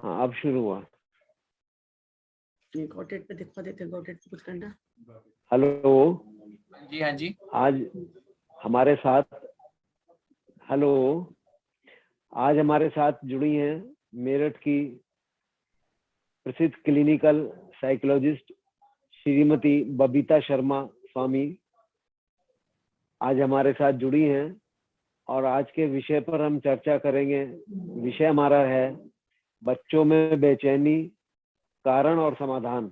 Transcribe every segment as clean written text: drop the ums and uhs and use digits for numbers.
हाँ अब शुरू हुआ। गॉटेड पे दिखा देते, गॉटेड पे कुछ करना। हेलो जी हाँ जी। आज हमारे साथ हेलो आज हमारे साथ जुड़ी हैं मेरठ की प्रसिद्ध क्लिनिकल साइकोलॉजिस्ट श्रीमती बबीता शर्मा स्वामी आज हमारे साथ जुड़ी हैं और आज के विषय पर हम चर्चा करेंगे। विषय हमारा है बच्चों में बेचैनी, कारण और समाधान।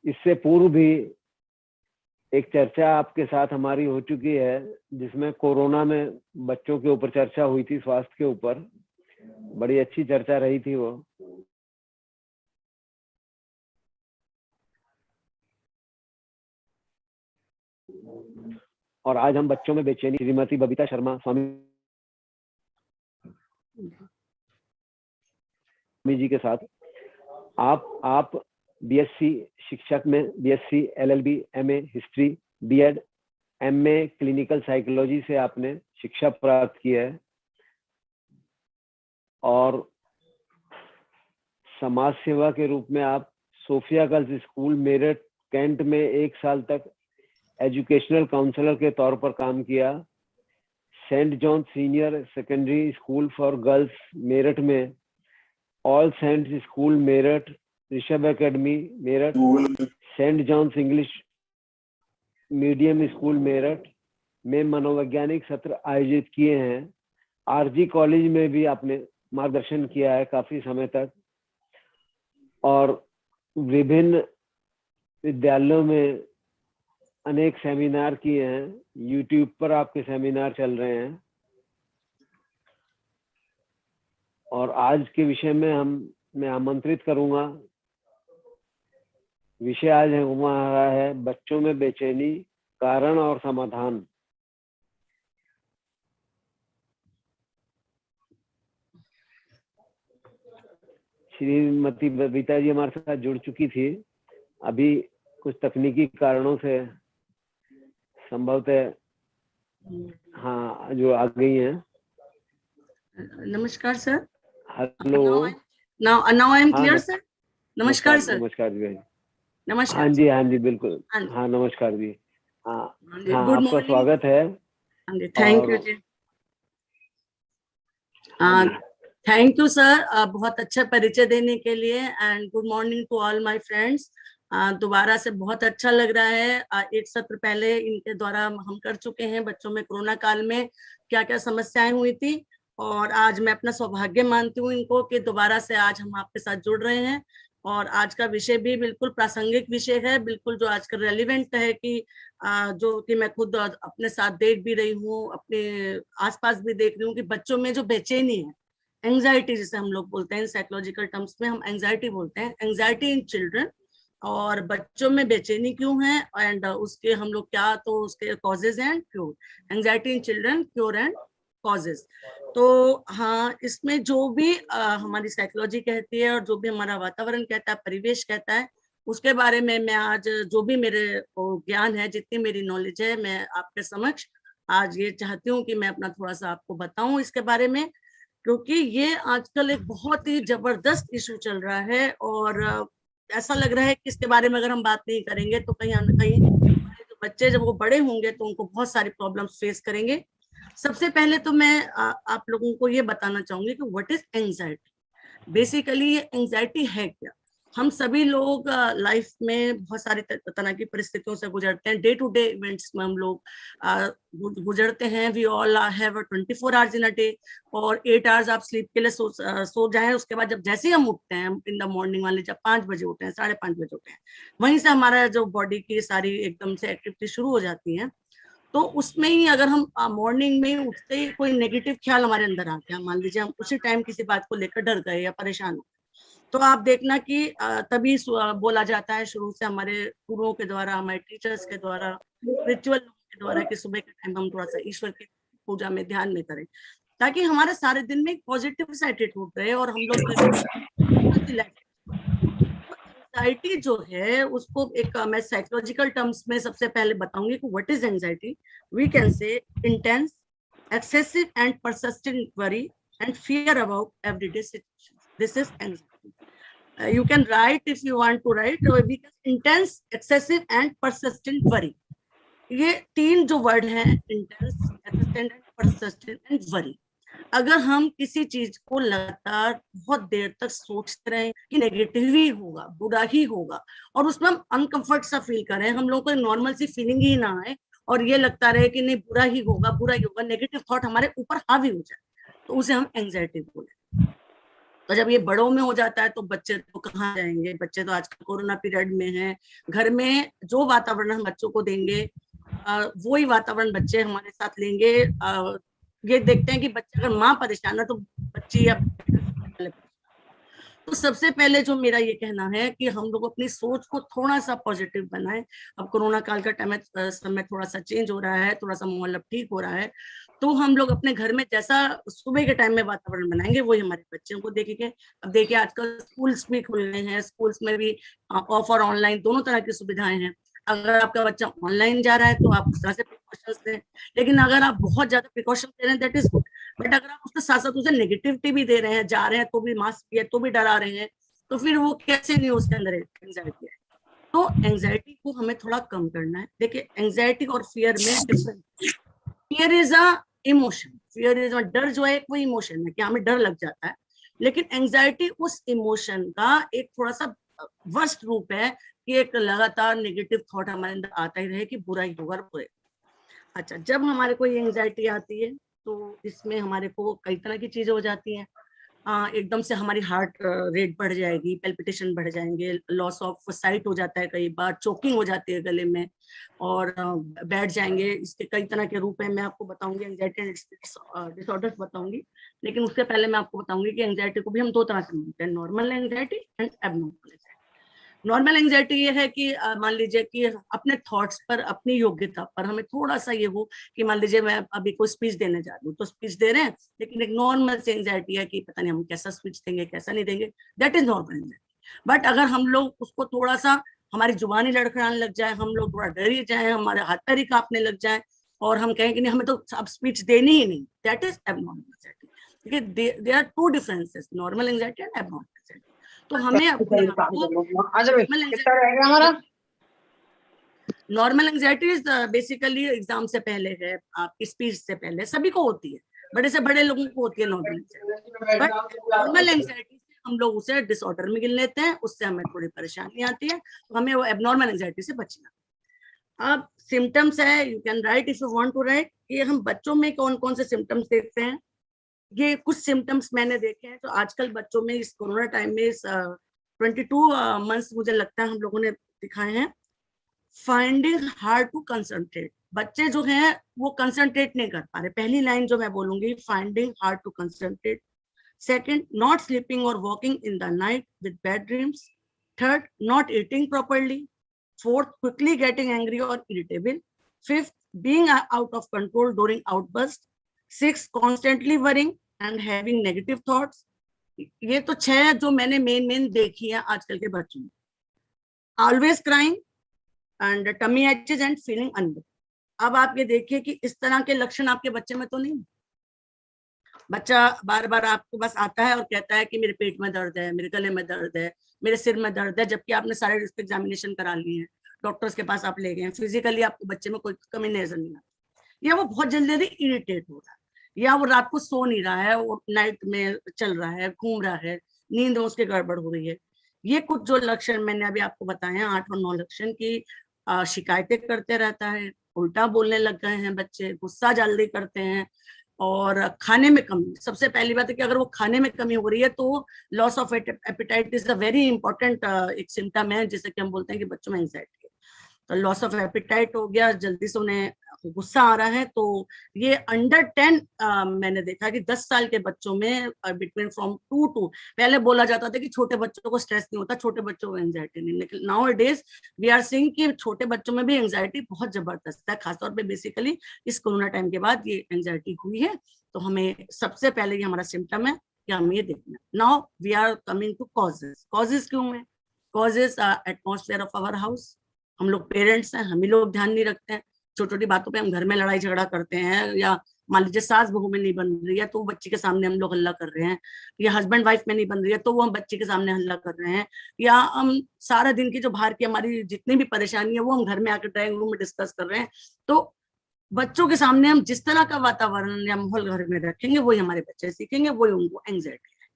इससे पूर्व भी एक चर्चा आपके साथ हमारी हो चुकी है जिसमें कोरोना में बच्चों के ऊपर चर्चा हुई थी, स्वास्थ्य के ऊपर। बड़ी अच्छी चर्चा रही थी वो। और आज हम बच्चों में बेचैनी श्रीमती बबीता शर्मा स्वामी जी के साथ। आप बीएससी शिक्षक में BSc LLB MA history BEd MA clinical psychology से आपने शिक्षा प्राप्त की है और समाज सेवा के रूप में आप Sophia girls school Meerut cantt में 1 साल तक एजुकेशनल काउंसलर के तौर पर काम किया। Saint John senior secondary school for girls Meerut में, all saints school Meerut, Rishabh academy Meerut, saint John's English medium school Meerut में मनोवैज्ञानिक सत्र आयोजित किए हैं। आरजी कॉलेज में भी आपने मार्गदर्शन किया है काफी समय तक और विभिन्न विद्यालयों में अनेक सेमिनार किए हैं। यूट्यूब पर आपके सेमिनार चल रहे हैं और आज के विषय में मैं आमंत्रित करूंगा। विषय आज हमारा है बच्चों में बेचैनी, कारण और समाधान। श्रीमती बबीता जी हमारे साथ जुड़ चुकी थी, अभी कुछ तकनीकी कारणों से संभवतः हाँ जो आ गई हैं। नमस्कार sir. Hello now I am clear sir. नमस्कार सर। नमस्कार जी। नमस्कार। हाँ जी बिल्कुल। हाँ नमस्कार जी। हाँ गुड आपका मॉर्निंग। स्वागत है। Thank you ji. Thank you sir, बहुत अच्छा परिचय देने के लिए and good morning to all my friends. दोबारा से बहुत अच्छा लग रहा है। एक सत्र पहले इनके द्वारा हम कर चुके हैं बच्चों में कोरोना काल में क्या क्या समस्याएं हुई थी और आज मैं अपना सौभाग्य मानती हूँ इनको कि दोबारा से आज हम आपके साथ जुड़ रहे हैं और आज का विषय भी बिल्कुल प्रासंगिक विषय है, बिल्कुल जो आजकल रेलिवेंट है कि जो कि मैं खुद अपने साथ देख भी रही हूँ, अपने आसपास भी देख रही हूँ कि बच्चों में जो बेचैनी है, एंजाइटी जिसे हम लोग बोलते हैं, साइकोलॉजिकल टर्म्स में हम एंजाइटी बोलते हैं, एंजाइटी इन चिल्ड्रन। और बच्चों में बेचैनी क्यों है एंड उसके हम लोग क्या तो उसके causes and cure, anxiety in children cure and causes. तो हाँ, इसमें जो भी हमारी साइकोलॉजी कहती है और जो भी हमारा वातावरण कहता है, परिवेश कहता है, उसके बारे में मैं आज जो भी मेरे ज्ञान है, जितनी मेरी नॉलेज है, मैं आपके समक्ष आज ये चाहती हूँ कि मैं अपना थोड़ा सा आपको बताऊं इसके बारे में, क्योंकि ये आजकल एक बहुत ही जबरदस्त इशू चल रहा है और ऐसा लग रहा है कि इसके बारे में अगर हम बात नहीं करेंगे तो कहीं ना कहीं जो बच्चे जब वो बड़े होंगे तो उनको बहुत सारी प्रॉब्लम्स फेस करेंगे। सबसे पहले तो मैं आप लोगों को ये बताना चाहूंगी कि व्हाट इज एंजाइटी। बेसिकली ये एंजाइटी है क्या। हम सभी लोग लाइफ में बहुत सारी तरह की परिस्थितियों से गुजरते हैं, डे टू डे इवेंट्स में हम लोग गुजरते हैं। We all have 24 hours in a day और 8 आवर्स आप स्लीप के लिए सो जाएं। उसके बाद जब जैसे ही हम उठते हैं इन द मॉर्निंग वाले, जब 5 बजे उठे हैं, 5:30 बजे उठे हैं, वहीं से हमारा जो बॉडी की सारी एकदम से एक्टिविटी शुरू हो जाती है। तो उसमें ही अगर हम मॉर्निंग में उठते ही कोई नेगेटिव ख्याल हमारे अंदर आ गया, मान लीजिए हम उसी टाइम किसी बात को लेकर डर गए या परेशान हो, तो आप देखना कि तभी बोला जाता है शुरू से हमारे गुरुओं के द्वारा, हमारे टीचर्स के द्वारा, रिचुअल के द्वारा कि सुबह के टाइम हम थोड़ा सा ईश्वर की पूजा में ध्यान में करें, ताकि हमारे सारे दिन में पॉजिटिव सा एटीट्यूड रहे और हम लोग। एंजाइटी जो है उसको एक मैं साइकोलॉजिकल टर्म्स में सबसे पहले बताऊंगी कि what is anxiety. We can say intense, excessive and persistent worry and fear about everyday situations. This is anxiety. You can write if you want to write. Because intense, excessive and persistent worry. ये 3 जो word हैं, intense, existent and persistent and worry. अगर हम किसी चीज को लगातार बहुत देर तक सोचते रहे कि नेगेटिव ही होगा, बुरा ही होगा, और उसमें हम अनकंफर्ट सा फील करें, हम लोगों को नॉर्मल सी फीलिंग ही ना आए और ये लगता रहे कि नहीं बुरा ही होगा, बुरा ही होगा, नेगेटिव थॉट हमारे ऊपर हावी हो जाए, तो उसे हम एंजाइटी बोले. तो जब ये बड़ों में हो जाता है तो बच्चे तो कहाँ जाएंगे. बच्चे तो आजकल कोरोना पीरियड में हैं, घर में जो वातावरण हम बच्चों को देंगे वही वातावरण बच्चे हमारे साथ लेंगे. ये देखते हैं कि बच्चा अगर माँ परेशान है तो बच्ची या तो सबसे पहले जो मेरा ये कहना है कि हम लोग अपनी सोच को थोड़ा सा पॉजिटिव बनाएं. अब कोरोना काल का टाइम समय थोड़ा सा चेंज हो रहा है, थोड़ा सा माहौल अब ठीक हो रहा है, तो हम लोग अपने घर में जैसा सुबह के टाइम में वातावरण बनाएंगे वही हमारे बच्चों को देखेंगे. अब देखिए आजकल स्कूल्स भी खुल गए हैं, स्कूल्स में भी ऑफ और ऑनलाइन दोनों तरह की सुविधाएं हैं. अगर आपका बच्चा ऑनलाइन जा रहा है तो आप उस तरह से प्रिकॉशंस दें, लेकिन अगर आप बहुत ज्यादा प्रिकॉशन दे रहे हैं दैट इज गुड. बट अगर आप उसके साथ साथ उसे नेगेटिविटी भी दे रहे हैं, जा रहे हैं तो भी मास्क भी है तो भी डरा रहे हैं, तो फिर वो कैसे नहीं उसके अंदर एंजाइटी है. तो एंजाइटी को हमें थोड़ा कम करना है. देखिए एंजाइटी और फियर में difference. Fear is a emotion, fear is डर जो है वो इमोशन है कि हमें डर लग जाता है, लेकिन एंजाइटी उस इमोशन का एक थोड़ा सा वर्स्ट रूप है कि एक लगातार नेगेटिव थॉट हमारे अंदर आता ही रहे कि बुरा ही होगा बुरे. अच्छा, जब हमारे को ये एंजाइटी आती है तो इसमें हमारे को कई तरह की चीजें हो जाती हैं. एकदम से हमारी हार्ट रेट बढ़ जाएगी, पेल्पिटेशन बढ़ जाएंगे, लॉस ऑफ साइट हो जाता है, कई बार चोकिंग हो जाती है गले में और बैठ जाएंगे. इसके कई तरह के रूप हैं, मैं आपको बताऊंगी, एंजाइटी डिसऑर्डर्स बताऊंगी, लेकिन उससे पहले मैं आपको बताऊंगी कि एंजाइटी को भी हम 2 तरह से मानते हैं, normal anxiety and abnormal anxiety. Normal anxiety ये है कि मान लीजिए कि अपने थॉट्स पर, अपनी योग्यता पर हमें थोड़ा सा ये हो कि मान लीजिए मैं अभी कोई स्पीच देने जा रही हूँ तो स्पीच दे रहे हैं, लेकिन एक नॉर्मल से एंजाइटी है कि पता नहीं हम कैसा स्पीच देंगे कैसा नहीं देंगे, that is normal anxiety. But अगर हम लोग उसको थोड़ा सा, हमारी जुबानी लड़खड़ाने लग जाए, हम लोग थोड़ा डर ही जाए, हमारे हाथ पैर ही कांपने लग जाए और हम कहें कि नहीं हमें तो अब स्पीच देनी ही नहीं, that is abnormal anxiety. There are 2 differences, normal anxiety and abnormal anxiety. तो हमें अपने आप को normal anxiety is basically exam से पहले है, आपकी स्पीच से पहले, सभी को होती है, बड़े से बड़े लोगों को होती है normal anxiety. But normal anxiety से हम लोग उसे डिसऑर्डर में गिन लेते हैं, उससे हमें थोड़ी परेशानी आती है, तो हमें वो एबनॉर्मल एंजाइटी से बचना. अब सिम्टम्स है, you can write if you want to write. ये हम बच्चों में कौन कौन से सिम्टम्स देखते हैं, ये कुछ सिम्टम्स मैंने देखे हैं. तो आजकल बच्चों में इस कोरोना टाइम में 22 मंथ्स मुझे लगता है हम लोगों ने दिखाए हैं. फाइंडिंग हार्ड टू कंसंट्रेट, बच्चे जो हैं वो कंसंट्रेट नहीं कर पा रहे. पहली लाइन जो मैं बोलूंगी, finding hard to concentrate. Second, not sleeping और walking in the night with bad dreams. Third, not eating properly. Fourth, quickly getting angry और irritable. Fifth, being out of control during outburst. Six, constantly worrying and having negative thoughts. ये तो 6 जो मैंने main देखी है आजकल के बच्चों में. Always crying and tummy aches and feeling unwell. अब आप ये देखिए कि इस तरह के लक्षण आपके बच्चे में तो नहीं. बच्चा बार बार आपके पास आता है और कहता है कि मेरे पेट में दर्द है, मेरे गले में दर्द है, मेरे सिर में दर्द है, जबकि आपने सारे एग्जामिनेशन करा लिए हैं, डॉक्टर्स के पास आप ले गए हैं, फिजिकली आपको बच्चे में कोई कमी नजर नहीं आती. या वो बहुत जल्दी इरिटेट हो रहा है, या वो रात को सो नहीं रहा है, वो नाइट में चल रहा है, घूम रहा है, नींद में उसकी गड़बड़ हो रही है. ये कुछ जो लक्षण मैंने अभी आपको बताए हैं, 8 और 9 लक्षण की. शिकायतें करते रहता है, उल्टा बोलने लग गए हैं बच्चे, गुस्सा जल्दी करते हैं, और खाने में कमी. सबसे पहली बात है कि अगर वो खाने में कमी हो रही है तो loss of appetite is a very important एक सिम्टम है, जिसे कि हम बोलते हैं कि बच्चों में एंजाइटी है. तो लॉस ऑफ एपेटाइट हो गया, जल्दी से उन्हें गुस्सा आ रहा है. तो ये अंडर 10 मैंने देखा कि 10 साल के बच्चों में बिटवीन फ्रॉम 2 to, पहले बोला जाता था कि छोटे बच्चों को स्ट्रेस नहीं होता, छोटे बच्चों को एंजाइटी नहीं, लेकिन nowadays we are seeing कि छोटे बच्चों में भी एंजाइटी बहुत जबरदस्त है. खासतौर पे बेसिकली इस कोरोना टाइम के बाद ये एंजाइटी हुई है. तो हमें सबसे पहले ये हमारा सिम्टम है कि हमें ये देखना. Now we are coming to causes. Causes क्यों है? Causes atmosphere of our house. हम लोग पेरेंट्स हैं, हम ही लोग ध्यान नहीं रखते हैं, छोटी छोटी बातों पे हम घर में लड़ाई झगड़ा करते हैं, या मान लीजिए सास बहू में नहीं बन रही है तो वो बच्ची के सामने हम लोग हल्ला कर रहे हैं, या हस्बैंड वाइफ में नहीं बन रही है तो वो हम बच्ची के सामने हल्ला कर रहे हैं, या हम सारा दिन की जो बाहर की हमारी जितनी भी परेशानी है वो हम घर में आकर ड्राइंग रूम में डिस्कस कर रहे हैं। तो बच्चों के सामने हम जिस तरह का वातावरण या माहौल घर में रखेंगे वही हमारे बच्चे सीखेंगे, वही उनको एंग्जाइटी है।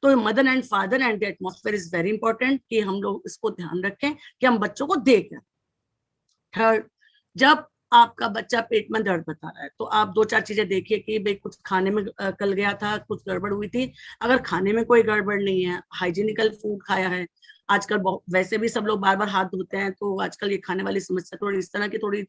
तो mother and father and the atmosphere is very important कि हम लोग इसको ध्यान रखें कि हम बच्चों को देखें। थर्ड, जब आपका बच्चा पेट में दर्द बता रहा है तो आप 2-4 चीजें देखिए कि भाई कुछ खाने में कल गया था, कुछ गड़बड़ हुई थी। अगर खाने में कोई गड़बड़ नहीं है, हाइजीनिकल फूड खाया है, आजकल वैसे भी सब लोग बार बार हाथ धोते हैं तो आजकल ये खाने वाली समस्या थोड़ी इस तरह की थोड़ी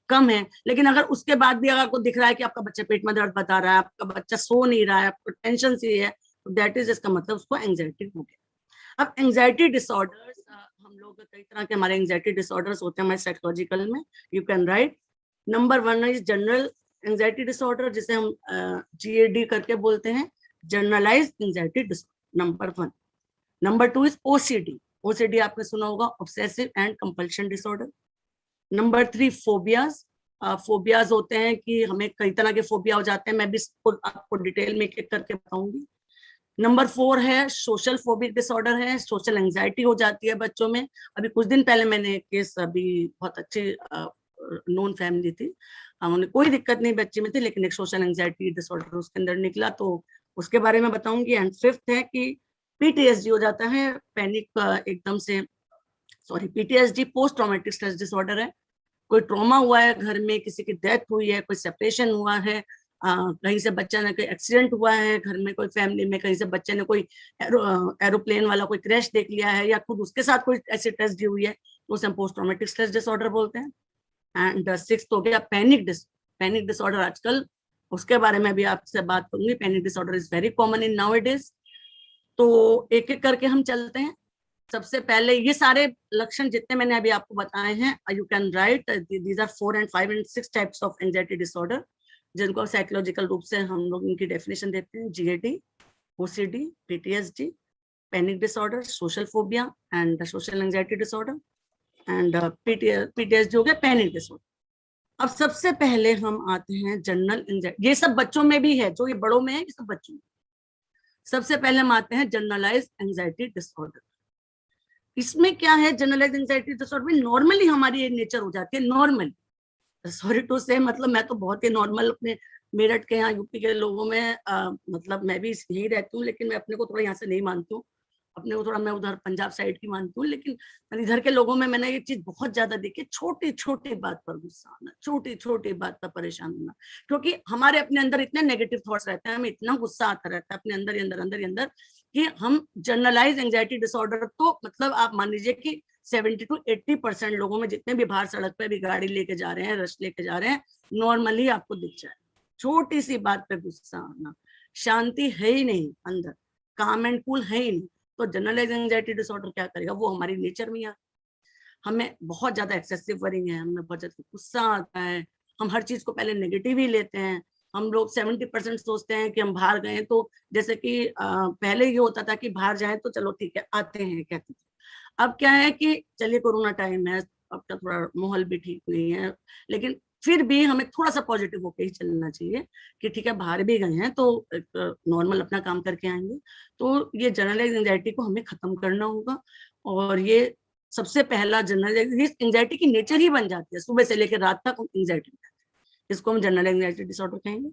कम है। लेकिन अगर उसके बाद भी अगर आपको दिख रहा है कि आपका बच्चा पेट में दर्द बता रहा है, आपका बच्चा सो नहीं रहा है, आपको टेंशन सी है, तो दैट इज, इसका मतलब उसको एंग्जाइटी हो गया। अब एंग्जाइटी डिसऑर्डर्स, हम लोग कई तरह के हमारे एंग्जाइटी डिसऑर्डर्स होते हैं हमारे साइकोलॉजिकल में। You can write. Number 1 is general anxiety disorder, जिसे हम GAD करके बोलते हैं, generalise anxiety disorder, number 1। Number 2 is OCD। OCD आपने सुना होगा, obsessive and compulsion disorder. Number 3 phobias. Phobias होते हैं कि हमें कई तरह के फोबिया हो जाते हैं, मैं भी आपको डिटेल में एक एक करके बताऊंगी। नंबर 4 है सोशल फोबिक डिसऑर्डर है, सोशल एंग्जाइटी हो जाती है बच्चों में। अभी कुछ दिन पहले मैंने एक केस, अभी बहुत अच्छी नॉन फैमिली थी, उन्हें कोई दिक्कत नहीं बच्चे में थी, लेकिन एक सोशल एंग्जाइटी डिसऑर्डर उसके अंदर निकला, तो उसके बारे में बताऊंगी। एंड 5th है कि PTSD हो जाता है, पैनिक एकदम से, sorry, PTSD post traumatic stress disorder है। कोई ट्रॉमा हुआ है घर में, किसी की डेथ हुई है, कोई सेपरेशन हुआ है, कहीं से बच्चा ने कोई एक्सीडेंट हुआ है घर में, कोई फैमिली में कहीं से बच्चे ने कोई एरोप्लेन वाला कोई क्रैश देख लिया है, या खुद उसके साथ कोई ऐसी ट्रेजेडी हुई है, तो उसे हम पोस्ट ट्रॉमेटिक स्ट्रेस डिसऑर्डर बोलते हैं। एंड 6th हो गया पैनिक डिसऑर्डर। आजकल उसके बारे में भी आपसे बात करूंगी। Panic disorder is very common in nowadays. तो एक एक करके हम चलते हैं। सबसे पहले ये सारे लक्षण जितने मैंने अभी आपको बताए हैं, you can write, these are 4 and 5 and 6 types of anxiety disorder, जिनको साइकोलॉजिकल रूप से हम लोग इनकी डेफिनेशन देते हैं। GAD, OCD, PTSD, panic disorder, social phobia and social anxiety disorder, and PTSD हो गया पैनिक डिसऑर्डर। अब सबसे पहले हम आते हैं जनरल एंजाइटी। ये सब बच्चों में भी है, जो ये बड़ों में है, ये सब बच्चों में। सबसे पहले हम आते हैं जनरलाइज एंजाइटी डिसऑर्डर। इसमें क्या है, जनरलाइज एंजाइटी डिसऑर्डर में नॉर्मली हमारी नेचर हो जाती है, नॉर्मल, सॉरी टू से, मतलब मैं तो बहुत ही नॉर्मल अपने मेरठ के यहाँ यूपी के लोगों में मतलब मैं भी यही रहती हूँ, लेकिन मैं अपने को थोड़ा यहाँ से नहीं मानती हूँ, अपने को थोड़ा मैं उधर पंजाब साइड की मानती हूँ। लेकिन इधर के लोगों में मैंने ये चीज बहुत ज्यादा देखी, छोटी छोटी बात पर गुस्सा आना, छोटी छोटी बात पर परेशान होना, क्योंकि हमारे अपने अंदर इतने नेगेटिव थॉट्स रहते हैं, हमें इतना गुस्सा आता रहता है अपने अंदर ही अंदर कि हम जनरलाइज एंजाइटी डिसऑर्डर, तो मतलब आप मान लीजिए कि 70 to 80% लोगों में, जितने भी बाहर सड़क पे भी गाड़ी लेके जा रहे हैं, रश लेके जा रहे हैं, नॉर्मली आपको दिख जाए छोटी सी बात पे गुस्सा आना, शांति है ही नहीं अंदर, काम एंड कूल है ही नहीं। तो जनरलाइज एंजाइटी डिसऑर्डर क्या करेगा, वो हमारी नेचर में आ, हमें बहुत ज्यादा एक्सेसिव वरिंग है, हमें बहुत ज्यादा गुस्सा आता है, हम हर चीज को पहले नेगेटिव ही लेते हैं। हम लोग 70% सोचते हैं कि हम बाहर गए तो, जैसे कि पहले ये होता था कि बाहर जाए तो चलो ठीक है आते हैं कहते थे, अब क्या है कि चलिए कोरोना टाइम है, अब का थोड़ा माहौल भी ठीक नहीं है, लेकिन फिर भी हमें थोड़ा सा पॉजिटिव होकर ही चलना चाहिए कि ठीक है बाहर भी गए हैं तो नॉर्मल अपना काम करके आएंगे। तो ये जनरलाइज एंजाइटी को हमें खत्म करना होगा, और ये सबसे पहला जनरलाइज एंजाइटी की नेचर ही बन जाती है, सुबह से लेकर रात तक एंजाइटी में, इसको हम जनरल एंजाइटी डिसऑर्डर कहेंगे।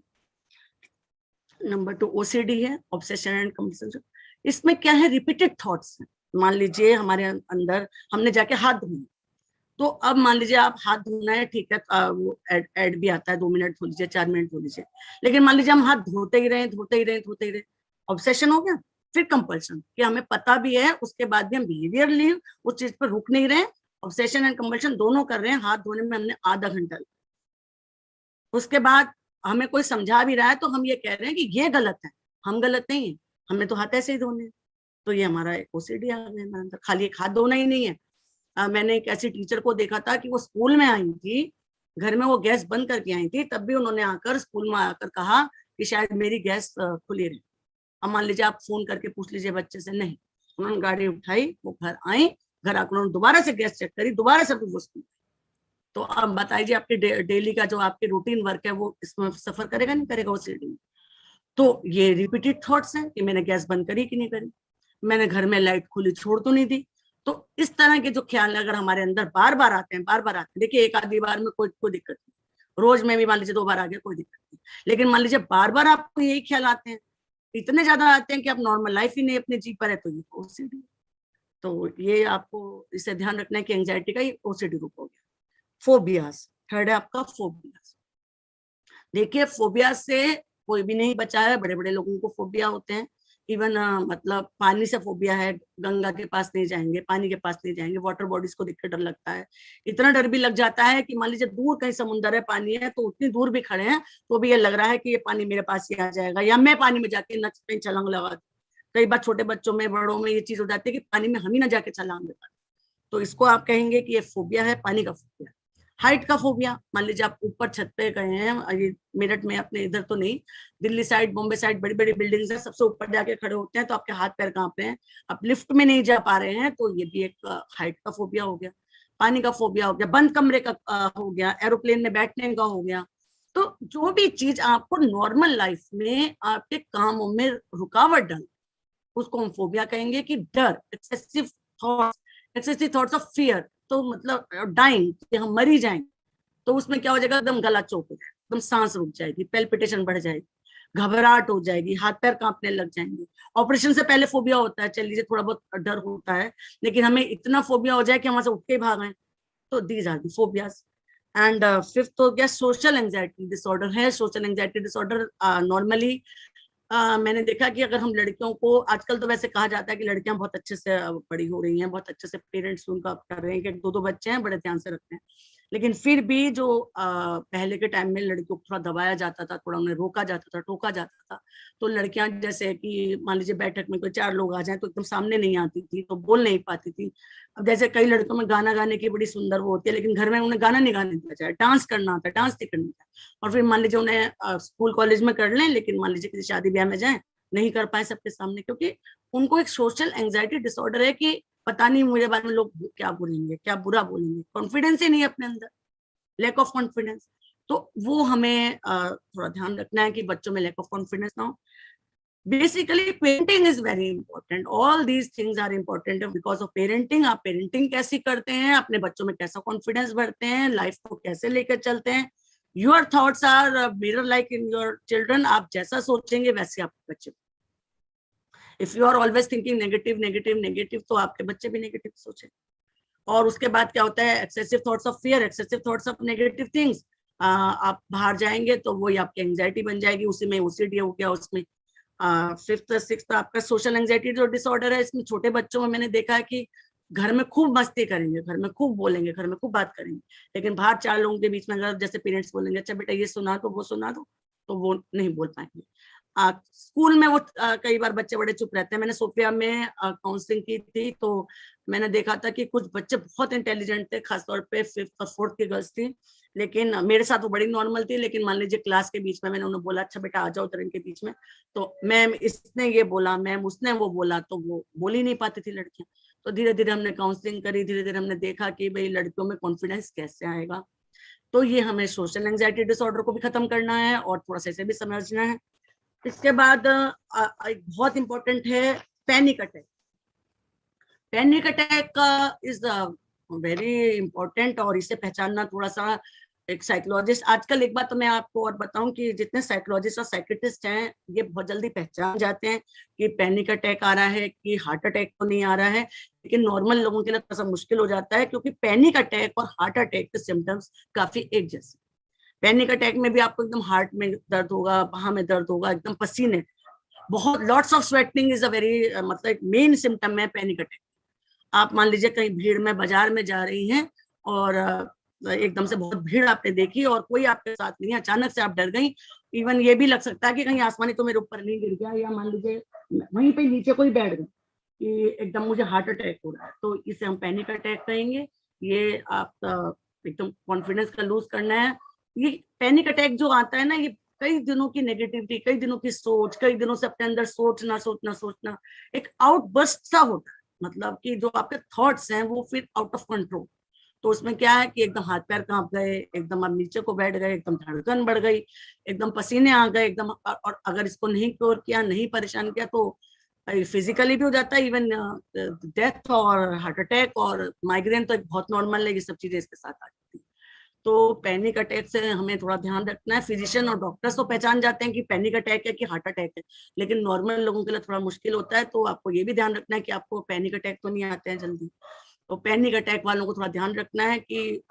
नंबर 2 OCD है, ऑब्सेशन एंड कंपल्सन। इसमें क्या है, रिपीटेड थॉट्स हैं। मान लीजिए हमारे अंदर हमने जाके हाथ धोना, तो अब मान लीजिए आप हाथ धोना है, ठीक है, वो ऐड भी आता है 2 मिनट धो लीजिए, 4 मिनट धो लीजिए, लेकिन मान लीजिए हम हाथ धोते ही रहे, ऑब्सेशन हो गया। फिर कंपल्सन, कि हमें पता भी है उसके बाद भी हम बिहेवियरली उस चीज पर रुक नहीं रहे, ऑब्सेशन एंड कंपल्सन दोनों कर रहे हैं, हाथ धोने में हमने आधा घंटा, उसके बाद हमें कोई समझा भी रहा है तो हम ये कह रहे हैं कि ये गलत है, हम गलत नहीं है, हमें तो हाथ ऐसे ही धोने हैं। तो ये हमारा OCD आ गया हमारे अंदर। खाली एक हाथ धोना ही नहीं है, मैंने एक ऐसी टीचर को देखा था कि वो स्कूल में आई थी, घर में वो गैस बंद करके आई थी, तब भी उन्होंने आकर स्कूल में आकर कहा कि शायद मेरी गैस खुली रही। अब मान लीजिए आप फोन करके पूछ लीजिए बच्चे से, नहीं, उन्होंने गाड़ी उठाई, वो घर आई, घर आकर उन्होंने दोबारा से गैस चेक करी, दोबारा से वो तो अब बताइए आपके डेली का जो आपके रूटीन वर्क है वो इसमें सफर करेगा नहीं करेगा ओसीडी में। तो ये रिपीटेड थॉट्स हैं कि मैंने गैस बंद करी कि नहीं करी, मैंने घर में लाइट खुली छोड़ तो नहीं दी। तो इस तरह के जो ख्याल अगर हमारे अंदर बार बार आते हैं, बार बार आते हैं, देखिए एक आधी बार में कोई दिक्कत नहीं, रोज में भी मान लीजिए 2 बार आ गया कोई दिक्कत नहीं, लेकिन मान लीजिए बार बार आपको यही ख्याल आते हैं, इतने ज्यादा आते हैं कि आप नॉर्मल लाइफ ही नहीं अपने जी पर है, तो ये ओसीडी। तो ये आपको इसे ध्यान रखना है कि एंजाइटी का ये ओसीडी रूप हो गया। फोबियाज, थर्ड है आपका फोबियाज। देखिए फोबिया से कोई भी नहीं बचा है, बड़े बड़े लोगों को फोबिया होते हैं। इवन मतलब पानी से फोबिया है, गंगा के पास नहीं जाएंगे, पानी के पास नहीं जाएंगे, वाटर बॉडीज को देख के डर लगता है। इतना डर भी लग जाता है कि मान लीजिए दूर कहीं समुद्र है, पानी है, तो उतनी दूर भी खड़े हैं तो भी ये लग रहा है कि ये पानी मेरे पास ही आ जाएगा, या मैं पानी में जाके न कहीं छलांग लगा। कई बार छोटे बच्चों में, बड़ों में ये चीज हो जाती है कि पानी में हम ही ना जाके छलांग लगा। तो इसको आप कहेंगे कि ये फोबिया है, पानी का फोबिया। हाइट का फोबिया, मान लीजिए आप ऊपर छत पे गए हैं, ये मेरठ में, अपने इधर तो नहीं, दिल्ली साइड, बॉम्बे साइड बड़ी बड़ी बिल्डिंग्स है, सबसे ऊपर जाके खड़े होते हैं तो आपके हाथ पैर कांप रहे हैं, आप लिफ्ट में नहीं जा पा रहे हैं, तो ये भी एक हाइट का फोबिया हो गया। पानी का फोबिया हो गया, बंद कमरे का हो गया, एरोप्लेन में बैठने का हो गया। तो जो भी चीज आपको नॉर्मल लाइफ में आपके कामों में रुकावट डाले, उसको हम फोबिया कहेंगे। कि डर, एक्सेसिव थॉट्स ऑफ फियर, तो मतलब डाइंग, कि हम मर ही जाएंगे, तो उसमें क्या हो जाएगा, एकदम गला चौक हो जाएगा, एकदम सांस रुक जाएगी, पेल्पिटेशन बढ़ जाएगी, घबराहट हो जाएगी, हाथ पैर कांपने लग जाएंगे। ऑपरेशन से पहले फोबिया होता है, चल लीजिए थोड़ा बहुत डर होता है, लेकिन हमें इतना फोबिया हो जाए कि हम वहां से उठ के भाग आए। तो these are the phobias. And fifth हो गया सोशल एंजाइटी डिसऑर्डर है। सोशल एंजाइटी डिसऑर्डर नॉर्मली मैंने देखा कि अगर हम लड़कियों को, आजकल तो वैसे कहा जाता है कि लड़कियां बहुत अच्छे से बड़ी हो रही हैं, बहुत अच्छे से पेरेंट्स उनका कर रहे हैं कि 2-2 बच्चे हैं, बड़े ध्यान से रखते हैं, लेकिन फिर भी जो पहले के टाइम में लड़कियों को थोड़ा दबाया जाता था, थोड़ा उन्हें रोका जाता था, टोका जाता था, तो लड़कियां जैसे कि मान लीजिए बैठक में कोई 4 लोग आ जाए तो एकदम सामने नहीं आती थी, तो बोल नहीं पाती थी। अब जैसे कई लड़कों में गाना गाने की बड़ी सुंदर वो होती है, लेकिन घर में उन्हें गाना नहीं गाने दिया जाए, डांस करना आता है, डांस नहीं करना था। और फिर मान लीजिए उन्हें स्कूल कॉलेज में कर लें, लेकिन मान लीजिए किसी शादी ब्याह में जाए, नहीं कर पाए सबके सामने, क्योंकि उनको एक सोशल एंजाइटी डिसऑर्डर है कि पता नहीं मेरे बारे में लोग क्या बोलेंगे, क्या बुरा बोलेंगे, कॉन्फिडेंस ही नहीं है अपने अंदर, लैक ऑफ कॉन्फिडेंस। तो वो हमें थोड़ा ध्यान रखना है कि बच्चों में लैक ऑफ कॉन्फिडेंस ना हो। Basically parenting is very important, all these things are important because of parenting. आप पेरेंटिंग कैसी करते हैं, अपने बच्चों में कैसा कॉन्फिडेंस भरते हैं, लाइफ को कैसे लेकर चलते हैं। Your thoughts are mirror like in your children, आप जैसा सोचेंगे वैसे आपके बच्चे। If you are always thinking negative negative negative, तो आपके बच्चे भी नेगेटिव सोचेंगे। और उसके बाद क्या होता है, excessive thoughts of fear, excessive thoughts of negative things, आप बाहर जाएंगे तो वही आपकी एंजाइटी बन जाएगी, उसी में ओसीडी हो गया। उसमें फिफ्थ सिक्स्थ आपका सोशल एंजाइटी जो डिसऑर्डर है, इसमें छोटे बच्चों में मैंने देखा है कि घर में खूब मस्ती करेंगे, घर में खूब बोलेंगे, घर में खूब बात करेंगे, लेकिन बाहर 4 लोगों के बीच में अगर जैसे पेरेंट्स बोलेंगे अच्छा बेटा ये सुना दो, वो सुना दो, तो वो नहीं बोल पाएंगे। स्कूल में वो कई बार बच्चे बड़े चुप रहते हैं। मैंने सोफिया में काउंसलिंग की थी, तो मैंने देखा था कि कुछ बच्चे बहुत इंटेलिजेंट थे, खासतौर पे 5th और 4th की गर्ल्स थी, लेकिन मेरे साथ वो बड़ी नॉर्मल थी, लेकिन मान लीजिए क्लास के बीच में मैंने उन्हें बोला अच्छा बेटा आ जाओ उधर इनके बीच में, तो मैम इसने ये बोला, मैम उसने वो बोला, तो वो बोल ही नहीं पाती थी लड़कियां। तो धीरे धीरे हमने काउंसलिंग करी, धीरे धीरे हमने देखा कि भाई लड़कियों में कॉन्फिडेंस कैसे आएगा। तो ये हमें सोशल एंजाइटी डिसऑर्डर को भी खत्म करना है और थोड़ा सा इसे भी समझना है। इसके बाद एक बहुत इंपॉर्टेंट है panic attack. Panic attack is very important, और इसे पहचानना थोड़ा सा एक साइकोलॉजिस्ट, आजकल एक बात तो मैं आपको और बताऊं कि जितने साइकोलॉजिस्ट और साइकेट्रिस्ट हैं ये बहुत जल्दी पहचान जाते हैं कि पैनिक अटैक आ रहा है कि हार्ट अटैक तो नहीं आ रहा है, लेकिन नॉर्मल लोगों के लिए थोड़ा सा मुश्किल हो जाता है, क्योंकि पैनिक अटैक और हार्ट अटैक के सिम्टम्स काफी एक जैसे। पैनिक अटैक में भी आपको एकदम हार्ट में दर्द होगा, बाह में दर्द होगा, एकदम पसीने, बहुत lots of sweating is a very मतलब मेन सिम्टम है पैनिक अटैक। आप मान लीजिए कहीं भीड़ में बाजार में जा रही हैं और एकदम से बहुत भीड़ आपने देखी और कोई आपके साथ नहीं है, अचानक से आप डर गई, इवन ये भी लग सकता है कि कहीं आसमानी तो मेरे ऊपर नहीं गिर गया, या मान लीजिए वहीं पे नीचे कोई बैठ गया कि एकदम मुझे हार्ट अटैक हो रहा है, तो इसे हम पैनिक अटैक कहेंगे। ये आपका एकदम कॉन्फिडेंस का लूज करना है। ये पैनिक अटैक जो आता है ना, ये कई दिनों की नेगेटिविटी, कई दिनों की सोच, कई दिनों से अपने अंदर सोचना एक आउटबर्स्ट सा होता है, मतलब कि जो आपके थॉट्स हैं वो फिर आउट ऑफ कंट्रोल, तो उसमें क्या है कि एकदम हाथ पैर कांप गए, एकदम अब नीचे को बैठ गए, एकदम धड़कन बढ़ गई, एकदम पसीने आ गए एकदम। और अगर इसको नहीं क्योर किया, नहीं परेशान किया, तो फिजिकली भी हो जाता है, इवन डेथ और हार्ट अटैक और माइग्रेन तो एक बहुत नॉर्मल है, ये सब चीजें इसके साथ आ जाती है। तो पैनिक अटैक से हमें थोड़ा ध्यान रखना है। फिजिशियन और डॉक्टर्स तो पहचान जाते हैं कि पैनिक अटैक है कि हार्ट अटैक है, लेकिन नॉर्मल लोगों के लिए थोड़ा मुश्किल होता है। तो आपको ये भी ध्यान रखना है कि आपको पैनिक अटैक तो नहीं आते हैं जल्दी। तो पैनिक अटैक वालों को थोड़ा ध्यान रखना है कि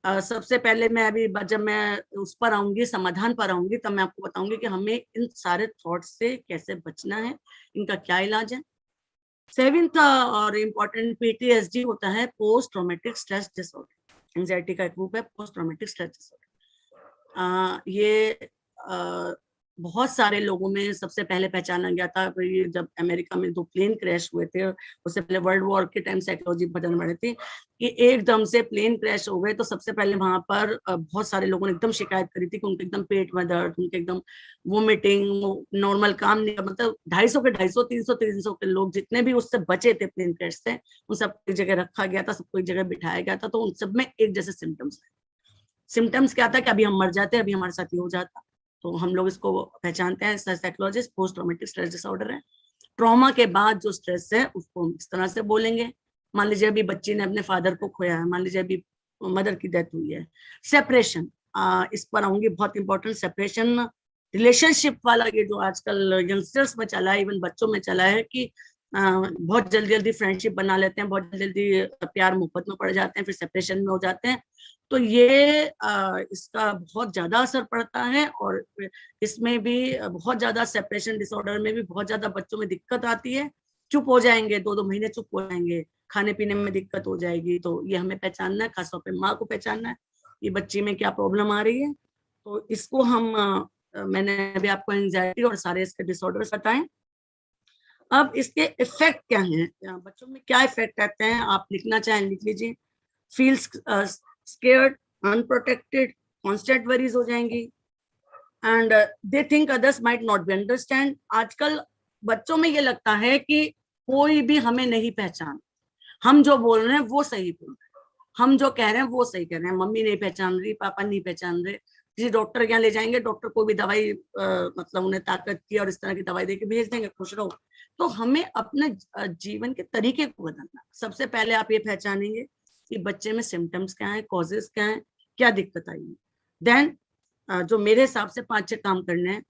सबसे पहले मैं अभी जब मैं उस पर आऊंगी, समाधान पर आऊंगी, तब मैं आपको बताऊंगी कि हमें इन सारे थॉट्स से कैसे बचना है, इनका क्या इलाज है। 7th और इम्पोर्टेंट PTSD होता है, post traumatic stress disorder. Anxiety का एक रूप है पोस्ट ट्रॉमेटिक स्ट्रेस डिसऑर्डर। ये बहुत सारे लोगों में सबसे पहले पहचाना गया था ये जब अमेरिका में 2 प्लेन क्रैश हुए थे। उससे पहले वर्ल्ड वॉर के टाइम साइकोलॉजी बदल रही थी कि एकदम से प्लेन क्रैश हो गए, तो सबसे पहले वहां पर बहुत सारे लोगों ने एकदम शिकायत करी थी कि उनके एकदम पेट में दर्द, उनके एकदम वोमिटिंग, नॉर्मल काम नहीं, मतलब 250 के 250, 300 के लोग जितने भी उससे बचे थे प्लेन क्रैश से, उन सबको एक जगह रखा गया था, सबको एक जगह बिठाया गया था। तो उन सब में एक जैसे सिम्टम्स क्या था कि अभी हम मर जाते, अभी हमारे साथ ये हो जाता। तो हम लोग इसको पहचानते हैं, psychologist, post traumatic stress disorder है। ट्रॉमा के बाद जो स्ट्रेस है उसको हम इस तरह से बोलेंगे। मान लीजिए अभी बच्ची ने अपने फादर को खोया है, मान लीजिए अभी मदर की डेथ हुई है। सेपरेशन, इस पर आऊंगी, बहुत इंपॉर्टेंट। सेपरेशन रिलेशनशिप वाला ये जो आजकल यंगस्टर्स में चला है, इवन बच्चों में चला है कि बहुत जल्दी जल्दी फ्रेंडशिप बना लेते हैं, बहुत जल्दी प्यार मोहब्बत में पड़ जाते हैं, फिर सेपरेशन में हो जाते हैं। तो ये इसका बहुत ज्यादा असर पड़ता है, और इसमें भी बहुत ज्यादा सेपरेशन डिसऑर्डर में भी बहुत ज्यादा बच्चों में दिक्कत आती है। चुप हो जाएंगे, 2-2 महीने चुप हो जाएंगे, खाने पीने में दिक्कत हो जाएगी। तो ये हमें पहचानना है, खासतौर पे माँ को पहचानना है ये बच्ची में क्या प्रॉब्लम आ रही है। तो इसको हम मैंने अभी आपको एंजाइटी और सारे इसके डिसऑर्डर्स बताएं। अब इसके इफेक्ट क्या हैं, बच्चों में क्या इफेक्ट आते हैं, आप लिखना चाहें लिख लीजिए। Feels scared, unprotected, constant worries हो जाएंगी, and they think others might not be understand. आजकल बच्चों में ये लगता है कि कोई भी हमें नहीं पहचान, हम जो बोल रहे हैं वो सही बोल रहे हैं, हम जो कह रहे हैं वो सही कह रहे हैं। मम्मी नहीं पहचान रही, पापा नहीं पहचान रहे, किसी डॉक्टर के यहाँ ले जाएंगे, डॉक्टर को भी दवाई मतलब उन्हें ताकत की और इस तरह की दवाई देके भेज देंगे, खुश रहो। तो हमें अपने जीवन के तरीके को बदलना। सबसे पहले आप ये पहचानेंगे कि बच्चे में सिम्टम्स क्या है, कॉजेस क्या है, क्या दिक्कत आई है। देन जो मेरे हिसाब से 5-6 काम करने हैं।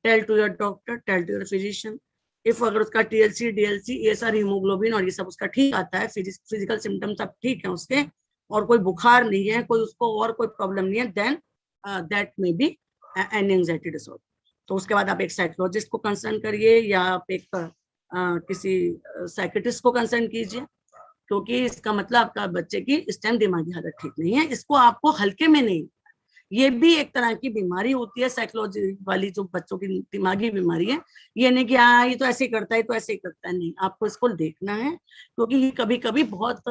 Tell to your doctor, tell to your physician. If अगर उसका TLC, DLC, ये सारी हीमोग्लोबिन और ये सब उसका ठीक आता है, फिजिकल सिम्टम्स सब ठीक है उसके, और कोई बुखार नहीं है, कोई उसको और कोई प्रॉब्लम नहीं है, then that may be an anxiety disorder. तो उसके बाद आप एक साइकोलॉजिस्ट को कंसर्न करिए, या आप एक किसी साइकेट्रिस्ट को कंसर्न कीजिए, क्योंकि इसका मतलब आपका बच्चे की इस टाइम दिमागी हालत ठीक नहीं है। इसको आपको हल्के में नहीं, ये भी एक तरह की बीमारी होती है साइकोलॉजी वाली, जो बच्चों की दिमागी बीमारी है। ये नहीं कि हाँ ये तो ऐसे ही करता है, तो ऐसे ही करता है, नहीं, आपको इसको देखना है, क्योंकि ये कभी कभी बहुत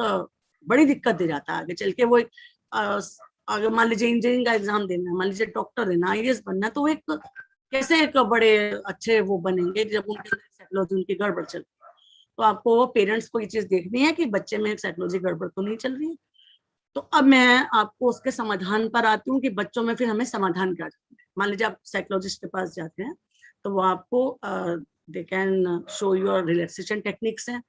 बड़ी दिक्कत दे जाता है आगे चल के। वो अगर मान लीजिए इंजीनियरिंग का एग्जाम देना है, मान लीजिए डॉक्टर देना, IAS बनना, तो एक कैसे एक बड़े अच्छे वो बनेंगे जब उनके साइकोलॉजी उनकी गड़बड़ चल। तो आपको पेरेंट्स को ये चीज देखनी है कि बच्चे में साइकोलॉजी गड़बड़ तो नहीं चल रही है। तो अब मैं आपको उसके समाधान पर आती हूँ कि बच्चों में फिर हमें समाधान क्या करना है। मान लीजिए आप साइकोलॉजिस्ट के पास जाते हैं, तो वो आपको they can show your relaxation techniques हैं।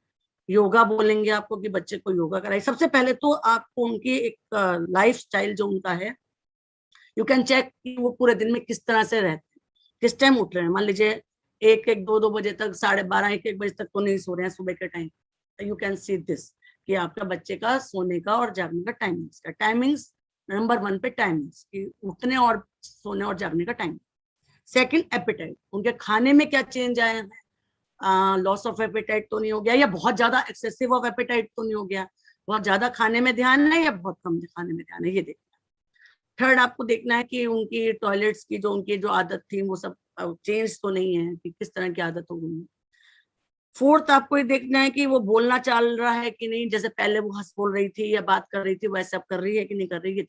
योगा बोलेंगे आपको कि बच्चे को योगा कराइए। सबसे पहले तो आपको उनकी एक लाइफ स्टाइल जो उनका है, यू कैन चेक कि वो पूरे दिन में किस तरह से रहते हैं, किस टाइम उठ रहे हैं। मान लीजिए 1-1, 2-2 बजे तक, 12:30, 1-1 बजे तक तो नहीं सो रहे हैं सुबह के time. You can see this कि आपका बच्चे का सोने का और जागने का टाइमिंग्स नंबर 1 पे टाइमिंग्स कि उठने और सोने और जागने का टाइम। सेकंड, एपेटाइट, उनके खाने में क्या चेंज आया है, लॉस ऑफ एपेटाइट तो नहीं हो गया, या बहुत ज्यादा एक्सेसिव ऑफ एपेटाइट तो नहीं हो गया, बहुत ज्यादा खाने में ध्यान है या बहुत कम खाने में ध्यान है, ये देखना। थर्ड, आपको देखना है कि उनकी टॉयलेट्स की जो उनकी जो आदत थी वो सब चेंज तो नहीं है, कि किस तरह की आदत हो गई है। फोर्थ, आपको ये देखना है कि वो बोलना चल रहा है कि नहीं, जैसे पहले वो हंस बोल रही थी या बात कर रही थी वैसे अब कर रही है कि नहीं कर रही है।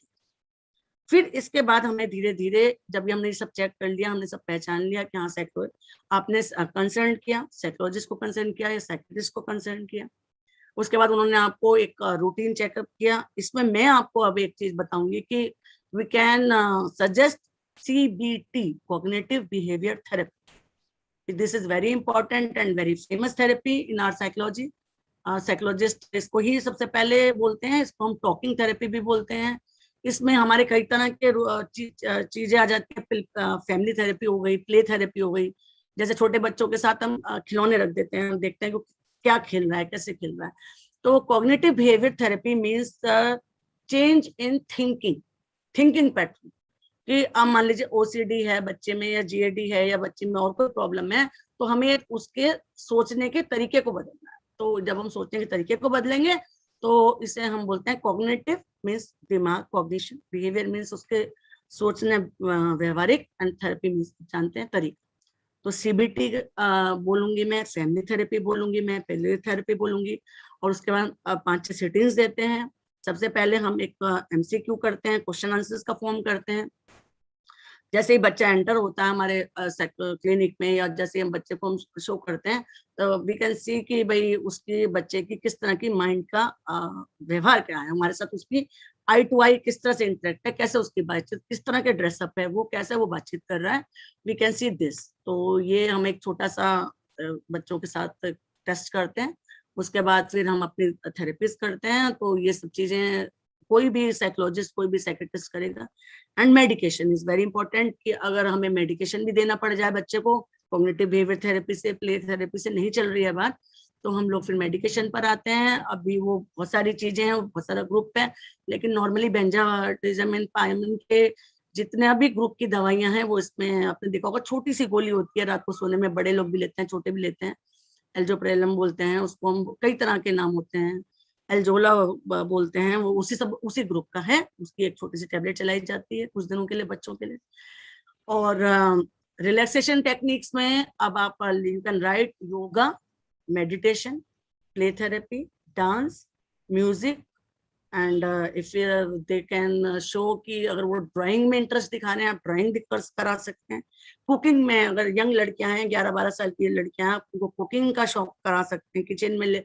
फिर इसके बाद हमें धीरे धीरे, जब हमने ये सब चेक कर लिया, हमने सब पहचान लिया कि हाँ आपने कंसर्न किया, साइकोलॉजिस्ट को कंसर्न किया या साइकिट्रिस्ट को कंसर्न किया, उसके बाद उन्होंने आपको एक रूटीन चेकअप किया। इसमें मैं आपको अब एक चीज बताऊंगी कि we can suggest CBT, cognitive behavior therapy. This is very important and very famous therapy in our psychology. Psychologist इसको ही सबसे पहले बोलते हैं, इसको हम टॉकिंग थेरेपी भी बोलते हैं। इसमें हमारे कई तरह के चीजें आ जाती है। फैमिली थेरेपी हो गई, प्ले थेरेपी हो गई। जैसे छोटे बच्चों के साथ हम खिलौने रख देते हैं, हम देखते हैं कि क्या खेल रहा है, कैसे खेल रहा है। तो cognitive behaviour therapy means change in thinking pattern. कि अब मान लीजिए OCD है बच्चे में, या GAD है, या बच्चे में और कोई प्रॉब्लम है, तो हमें उसके सोचने के तरीके को बदलना है। तो जब हम सोचने के तरीके को बदलेंगे तो इसे हम बोलते हैं कॉग्निटिव मीन्स दिमाग, कॉग्निशन, बिहेवियर मीन्स उसके सोचने व्यवहारिक, एंड थेरेपी मीन्स जानते हैं तरीका। तो CBT बोलूंगी मैं, फैमिली थेरेपी बोलूंगी मैं, पेले थेरेपी बोलूंगी। और उसके बाद 5-6 सिटिंग्स देते हैं। सबसे पहले हम एक MCQ करते हैं, क्वेश्चन आंसर्स का फॉर्म करते हैं। जैसे ही बच्चा एंटर होता है हमारे क्लिनिक में, या जैसे हम बच्चे को हम शो करते हैं, तो वी कैन सी कि भाई उसके बच्चे की किस तरह की माइंड का व्यवहार क्या है हमारे साथ, उसकी आई टू आई किस तरह से इंटरेक्ट है, कैसे उसकी बातचीत, किस तरह के ड्रेसअप है वो, कैसे वो बातचीत कर रहा है। We can see this. तो ये हम एक छोटा सा बच्चों के साथ टेस्ट करते हैं। उसके बाद फिर हम अपनी थेरेपिस्ट करते हैं। तो ये सब चीजें कोई भी साइकोलॉजिस्ट, कोई भी साइकेट्रिस्ट करेगा। And medication is very important, कि अगर हमें मेडिकेशन भी देना पड़ जाए बच्चे को, कॉग्निटिव बिहेवियर थेरेपी से, प्ले थेरेपी से नहीं चल रही है बात, तो हम लोग फिर मेडिकेशन पर आते हैं। अभी वो बहुत सारी चीजें हैं, बहुत सारा ग्रुप है, लेकिन नॉर्मली बेंजाडिazepine, पायमिन के जितने भी ग्रुप की दवाइयां हैं वो इसमें आपने देखा होगा, छोटी सी गोली होती है, रात को सोने में बड़े लोग भी लेते हैं, छोटे भी लेते हैं। एल्जोप्रेलम बोलते हैं उसको, हम कई तरह के नाम होते हैं, एल्जोला बोलते हैं, वो उसी ग्रुप का है। उसकी एक छोटी सी टैबलेट चलाई जाती है कुछ दिनों के लिए बच्चों के लिए। और रिलैक्सेशन टेक्निक्स में अब आप you can right yoga, meditation, play therapy, dance, music, and if they can show कि अगर वो ड्राइंग में इंटरेस्ट दिखा रहे हैं, आप ड्राइंग करा सकते हैं। कुकिंग में अगर यंग लड़कियां हैं, 11-12 साल की लड़कियां हैं, उनको कुकिंग का शौक करा सकते हैं, किचन में ले।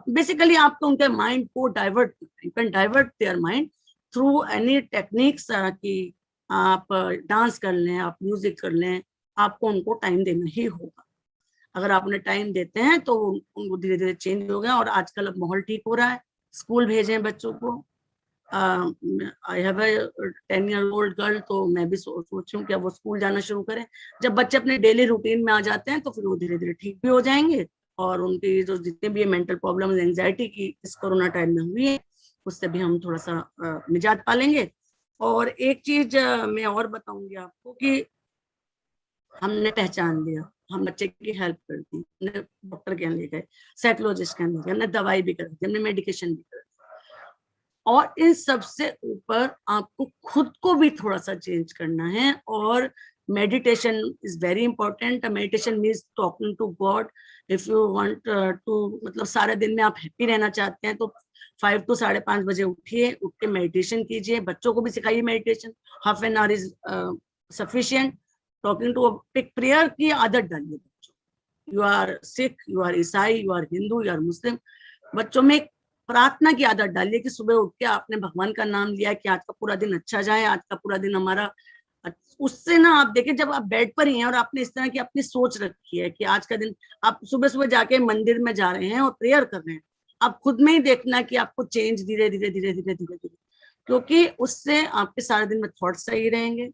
बेसिकली आपको उनके माइंड को divert, you can divert their mind through any techniques, कि आप डांस कर लें, आप म्यूजिक कर लें, आपको उनको टाइम देना ही होगा। अगर आप उन्हें टाइम देते हैं तो उनको धीरे धीरे चेंज हो गया। और आजकल अब माहौल ठीक हो रहा है, स्कूल भेजें बच्चों को। I have a 10-year-old girl, तो मैं भी सोच रही हूँ कि अब वो स्कूल जाना शुरू करें। जब बच्चे अपने डेली रूटीन में आ जाते हैं तो फिर वो धीरे धीरे ठीक भी हो जाएंगे, और उनकी जो जितने भी मेंटल प्रॉब्लम, एंजाइटी की इस कोरोना टाइम में हुई है, उससे भी हम थोड़ा सा निजात पालेंगे। और एक चीज मैं और बताऊंगी आपको कि हमने पहचान लिया, हम बच्चे की हेल्प कर दी, हमने डॉक्टर के यहाँ ले गए, साइकोलॉजिस्ट के यहाँ ले गए, हमने दवाई भी कर दी, हमने मेडिकेशन भी कर दी। और इन सबसे ऊपर आपको खुद को भी थोड़ा सा चेंज करना है। और meditation is very important. Meditation means talking to God. If you want to, मतलब सारे दिन में आप हैप्पी रहना चाहते हैं, तो 5 to 5:30 बजे उठिए, उठ के मेडिटेशन कीजिए। बच्चों को भी सिखाइए meditation, half an hour is sufficient. Talking to pick prayer की आदत डालिए बच्चों। You are Sikh, you are ईसाई, you are Hindu, you are Muslim, बच्चों में प्रार्थना की आदत डालिए कि सुबह उठ के आपने भगवान का नाम लिया कि आज का पूरा दिन अच्छा जाए, आज का पूरा दिन हमारा। उससे ना आप देखिए, जब आप बेड पर ही हैं और आपने इस तरह की अपनी सोच रखी है कि आज का दिन, आप सुबह सुबह जाके मंदिर में जा रहे हैं और प्रेयर कर रहे हैं, आप खुद में ही देखना कि आपको चेंज धीरे धीरे धीरे धीरे धीरे धीरे, क्योंकि उससे आपके सारे दिन में थॉट्स सही रहेंगे।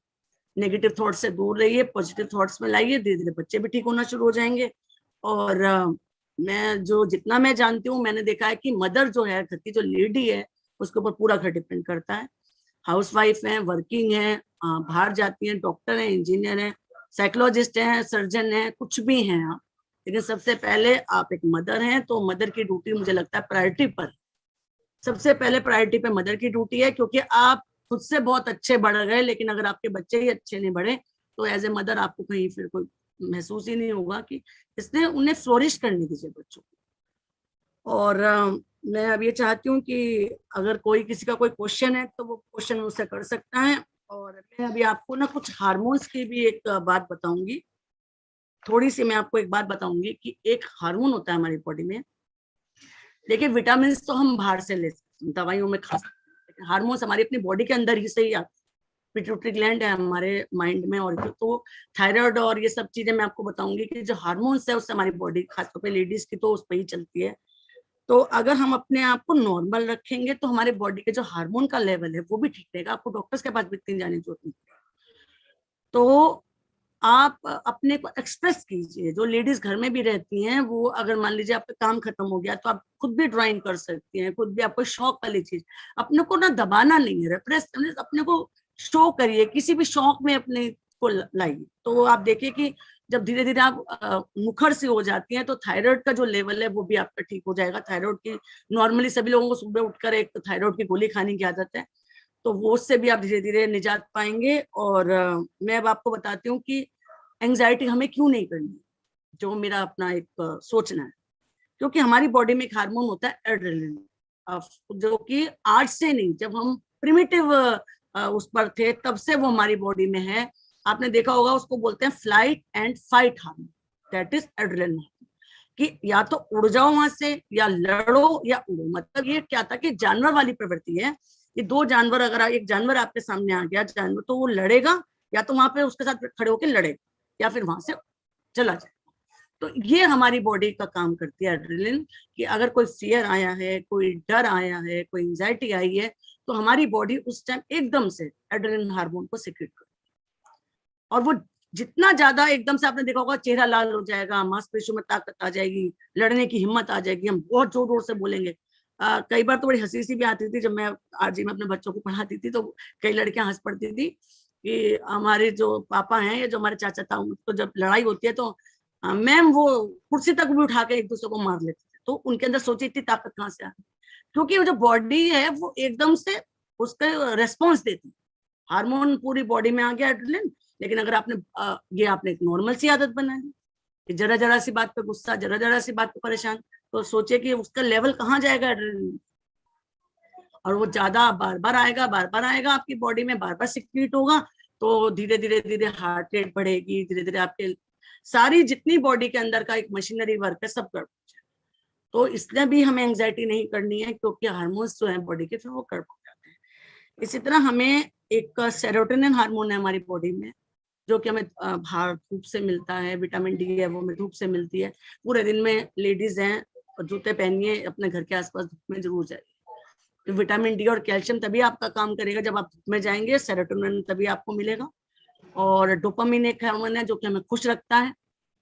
नेगेटिव थॉट्स से दूर रहिए, पॉजिटिव थॉट्स में लाइए, धीरे धीरे बच्चे भी ठीक होना शुरू हो जाएंगे। और मैं जितना मैं जानती हूँ, मैंने देखा है कि मदर जो है, घर की जो लेडी है, उसके ऊपर पूरा घर डिपेंड करता है। हाउसवाइफ है, वर्किंग है, बाहर जाती है, डॉक्टर है, इंजीनियर है, साइकोलॉजिस्ट है, सर्जन है, कुछ भी हैं आप, लेकिन सबसे पहले आप एक मदर हैं। तो मदर की ड्यूटी मुझे लगता है प्रायोरिटी पर, सबसे पहले प्रायोरिटी पे मदर की ड्यूटी है। क्योंकि आप खुद से बहुत अच्छे बढ़ गए, लेकिन अगर आपके बच्चे ही अच्छे नहीं बढ़े, तो एज ए मदर आपको कहीं फिर कोई महसूस ही नहीं होगा कि इसने उन्हें फ्लोरिश करने दीजिए बच्चों को। और मैं अब ये चाहती हूँ कि अगर कोई किसी का कोई क्वेश्चन है तो वो क्वेश्चन मुझसे कर सकता है। और मैं अभी आपको ना कुछ हार्मोन्स की भी एक बात बताऊंगी, थोड़ी सी मैं आपको एक बात बताऊंगी कि एक हार्मोन होता है हमारी बॉडी में देखिए विटामिन तो हम बाहर से ले सकते हैं, दवाइयों में खा सकते हैं, हार्मोन्स हमारी अपनी बॉडी के अंदर ही से ही आते, पिट्यूटरी ग्लैंड है हमारे माइंड में, और तो थायराइड और ये सब चीजें मैं आपको बताऊंगी कि जो हार्मोन्स है उससे हमारी बॉडी, खासतौर पे लेडीज की तो उस पर ही चलती है। तो अगर हम अपने आप को नॉर्मल रखेंगे तो हमारे बॉडी के जो हार्मोन का लेवल है वो भी ठीक रहेगा, आपको डॉक्टर्स के पास भी इतनी जाने की जरूरत नहीं। तो आप अपने को एक्सप्रेस कीजिए, जो लेडीज घर में भी रहती हैं वो, अगर मान लीजिए आपका काम खत्म हो गया तो आप खुद भी ड्राइंग कर सकती हैं, खुद भी आपको शौक वाली चीज, अपने को ना दबाना नहीं है, रेप्रेस करने, अपने को शो करिए, किसी भी शौक में अपने को लाइए। तो आप देखिए कि जब धीरे धीरे आप मुखर से हो जाती हैं तो थायराइड का जो लेवल है वो भी आपका ठीक हो जाएगा। थायराइड की नॉर्मली सभी लोगों को सुबह उठकर एक थायराइड की गोली खाने की आदत है, तो वो उससे भी आप धीरे धीरे निजात पाएंगे। और मैं अब आपको बताती हूँ कि एंजाइटी हमें क्यों नहीं करनी, जो मेरा अपना एक सोचना है। क्योंकि हमारी बॉडी में एक हार्मोन होता है एड्रेनलिन, जो कि आज से नहीं, जब हम प्रिमिटिव उस पर थे तब से वो हमारी बॉडी में है। आपने देखा होगा, उसको बोलते हैं flight and fight hormone, that is adrenaline, कि या तो उड़ जाओ वहां से, या लड़ो या उड़ो। मतलब ये क्या था कि जानवर वाली प्रवृत्ति है कि दो जानवर, अगर एक जानवर आपके सामने आ गया जानवर, तो वो लड़ेगा, या तो वहां पे उसके साथ खड़े होकर लड़ेगा, या फिर वहां से चला जाए। तो ये हमारी बॉडी का काम करती है एड्रेनलिन, कि अगर कोई फियर आया है, कोई डर आया है, कोई एंजाइटी आई है, तो हमारी बॉडी उस टाइम एकदम से एड्रेनलिन हार्मोन को सिक्रेट करती है। और वो जितना ज्यादा, एकदम से आपने देखा होगा चेहरा लाल हो जाएगा, मांसपेशियों में ताकत आ जाएगी, लड़ने की हिम्मत आ जाएगी, हम बहुत जोर जोर से बोलेंगे। कई बार तो बड़ी हंसी सी भी आती थी, जब मैं आरजी में अपने बच्चों को पढ़ाती थी तो कई लड़कियां हंस पड़ती थी कि हमारे जो पापा हैं या जो हमारे चाचा था, तो जब लड़ाई होती है तो मैम वो कुर्सी तक भी उठा के एक दूसरे को मार लेते थे। तो उनके अंदर सोची इतनी ताकत कहाँ से आ रही, क्योंकि वो जो बॉडी है वो एकदम से उसका रेस्पॉन्स देती है, हार्मोन पूरी बॉडी में आ गया एड्रेनलिन। लेकिन अगर आपने ये आपने एक नॉर्मल सी आदत बना ली कि जरा जरा सी बात पे गुस्सा, जरा जरा सी बात पे परेशान, तो सोचिए कि उसका लेवल कहाँ जाएगा एड्रेनलिन, और वो ज्यादा बार बार आएगा, बार बार आएगा आपकी बॉडी में, बार बार सिक्रीट होगा, तो धीरे धीरे धीरे हार्ट रेट बढ़ेगी, धीरे धीरे आपके सारी जितनी बॉडी के अंदर का एक मशीनरी वर्क है सब कर। तो इसलिए भी हमें एंजाइटी नहीं करनी है, क्योंकि हार्मोन्स जो है बॉडी के फिर वो कर जाते हैं। इसी तरह हमें एक सेरोटोनिन हार्मोन है हमारी बॉडी में, जो कि हमें बाहर धूप से मिलता है, विटामिन डी है वो हमें धूप से मिलती है। पूरे दिन में लेडीज हैं जूते पहनिए, अपने घर के आसपास धूप में जरूर जाइए, तो विटामिन डी और कैल्शियम तभी आपका काम करेगा जब आप धूप में जाएंगे, सेरोटोनिन तभी आपको मिलेगा। और डोपामिन एक हार्मोन है जो कि हमें खुश रखता है,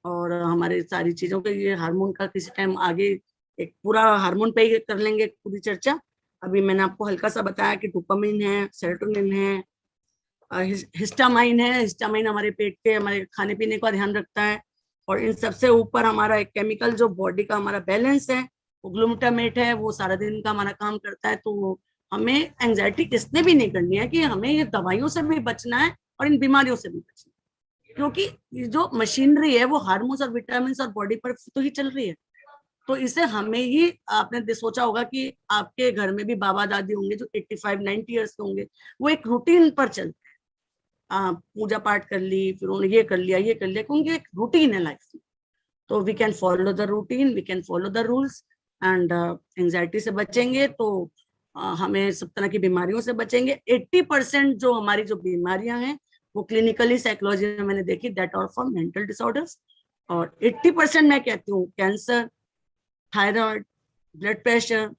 और हमारे सारी चीजों के ये हार्मोन का किसी टाइम आगे एक पूरा हार्मोन पे ही कर लेंगे पूरी चर्चा। अभी मैंने आपको हल्का सा बताया कि डोपामिन है, सेरोटोनिन है, हिस्टामाइन है। हिस्टामाइन हमारे पेट के, हमारे खाने पीने का ध्यान रखता है। और इन सबसे ऊपर हमारा एक केमिकल जो बॉडी का हमारा बैलेंस है, वो ग्लूटामेट है, वो सारा दिन का हमारा काम करता है। तो हमें एंजाइटी इसलिए भी नहीं करनी है कि हमें ये दवाइयों से भी बचना है और इन बीमारियों से भी बचना है, क्योंकि ये जो मशीनरी है वो हार्मोन्स और विटामिन और बॉडी पर तो ही चल रही है। तो इसे हमें ही, आपने सोचा होगा कि आपके घर में भी बाबा दादी होंगे जो 85-90 ईयर्स के होंगे, वो एक रूटीन पर चलते हैं, पूजा पाठ कर ली, फिर उन्होंने ये कर लिया, ये कर लिया, क्योंकि एक रूटीन है लाइफ में। तो we can follow the routine, we can follow the rules, and anxiety से बचेंगे तो हमें सब तरह की बीमारियों से बचेंगे। 80% जो हमारी जो बीमारियां हैं वो क्लिनिकली साइकोलॉजी में मैंने देखी, that are for mental disorders. और 80% मैं कहती हूँ कैंसर, थायराइड, ब्लड प्रेशर,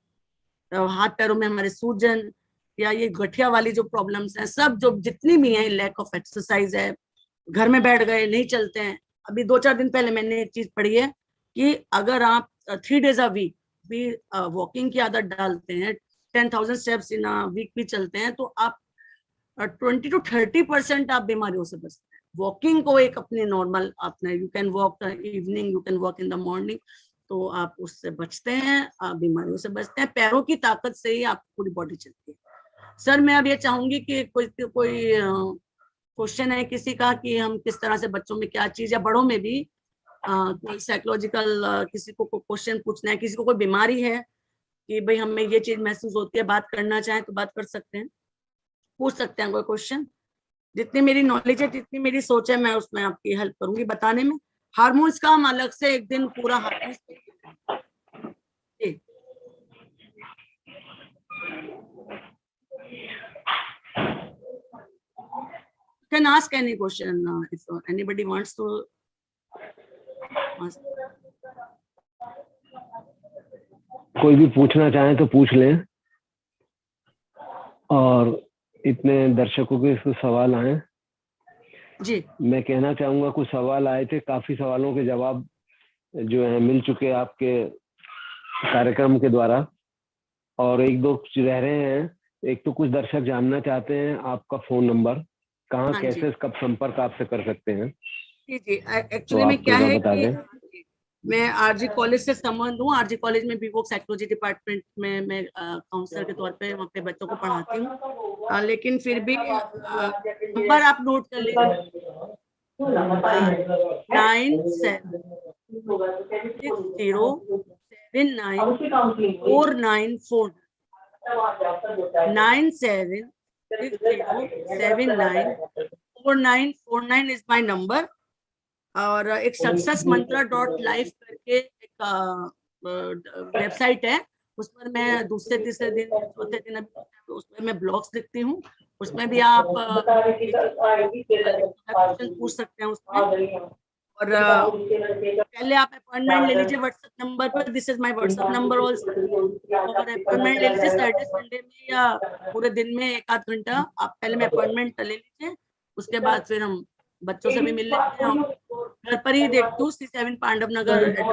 हाथ पैरों में हमारे सूजन, या ये गठिया वाली जो प्रॉब्लम्स हैं, सब जो जितनी भी हैं, लैक ऑफ एक्सरसाइज है, घर में बैठ गए, नहीं चलते हैं। अभी 2-4 दिन पहले मैंने एक चीज पढ़ी है कि अगर आप 3 days a week भी वॉकिंग की आदत डालते हैं, 10,000 स्टेप्स इन अ वीक भी चलते हैं, तो आप 20-30% आप बीमारियों से बचते हैं। वॉकिंग को एक अपने नॉर्मल, आपने you can walk evening, you can walk in the morning, तो आप उससे बचते हैं, आप बीमारियों से बचते हैं। पैरों की ताकत से ही आपकी पूरी बॉडी चलती है। सर मैं अब ये चाहूंगी कि कोई क्वेश्चन है किसी का कि हम किस तरह से बच्चों में क्या चीज, या बड़ों में भी कोई साइकोलॉजिकल किसी को क्वेश्चन पूछना है, किसी को कोई बीमारी है कि भाई हमें ये चीज महसूस होती है, बात करना चाहें तो बात कर सकते हैं, पूछ सकते हैं कोई क्वेश्चन। जितनी मेरी नॉलेज है, जितनी मेरी सोच है, मैं उसमें आपकी हेल्प करूंगी बताने में। हार्मोन्स का हम अलग से एक दिन पूरा Can ask any question if anybody wants to ask. कोई भी पूछना चाहे तो पूछ लें, और इतने दर्शकों के कुछ सवाल आए। जी मैं कहना चाहूंगा कुछ सवाल आए थे, काफी सवालों के जवाब जो है मिल चुके आपके कार्यक्रम के द्वारा, और एक दो कुछ रह रहे हैं। एक तो कुछ दर्शक जानना चाहते हैं आपका फोन नंबर, कहाँ हाँ जी। कैसे कब संपर्क आपसे कर सकते हैं। जी जी तो एक्चुअली आप में क्या कृपया है बता कि दें। मैं आरजी कॉलेज से संबंध हूँ। आरजी कॉलेज में बीवोक साइकोलॉजी डिपार्टमेंट में मैं काउंसलर के तौर पे वहाँ पे बच्चों को पढ़ाती हूँ। लेकिन फिर भी नंबर आप नोट कर लीजिए, 9760794949 9760794949 इज माय नंबर। और एक सक्सेस मंत्रा .life करके एक वेबसाइट है, उस पर मैं दूसरे तीसरे दिन चौथे दिन अभी उसमें मैं ब्लॉग्स लिखती हूँ। उसमें भी आप क्वेश्चन पूछ सकते हैं उसमें। और पहले आप अपॉइंटमेंट ले लीजिए व्हाट्सएप नंबर पर, this is my WhatsApp number also. और अपॉइंटमेंट ले लीजिए सैटरडे संडे में या पूरे दिन में 1 आध घंटा आप पहले में अपॉइंटमेंट ले लीजिए। उसके बाद फिर हम बच्चों से भी मिल लेते हैं। घर पर ही देखती हूँ, C7 पांडव नगर एड्रेस।